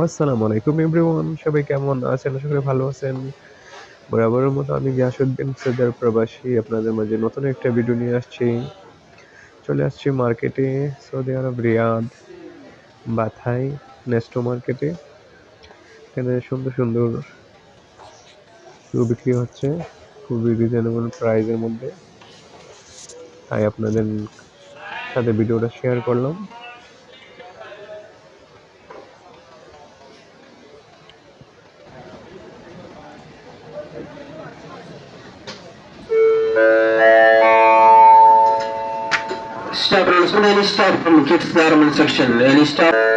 আসসালামু আলাইকুম এভরিওয়ান, সবাই কেমন আছেন? আশা করি ভালো আছেন। বরাবরের মতো আমি গিয়াসউদ্দিন সৌদি আরব প্রবাসী আপনাদের মাঝে নতুন একটা ভিডিও নিয়ে আসছি। চলে আসছি মার্কেটে, সৌদি আরব রিয়াদ, বাথাই, নেস্টো মার্কেটে। এখানে সুন্দর সুন্দর শু বিক্রি হচ্ছে, খুবই রিজনেবল প্রাইসের মধ্যে। তাই আপনাদের সাথে ভিডিওটা শেয়ার করলাম। Start from any start from kids garment section. Any start.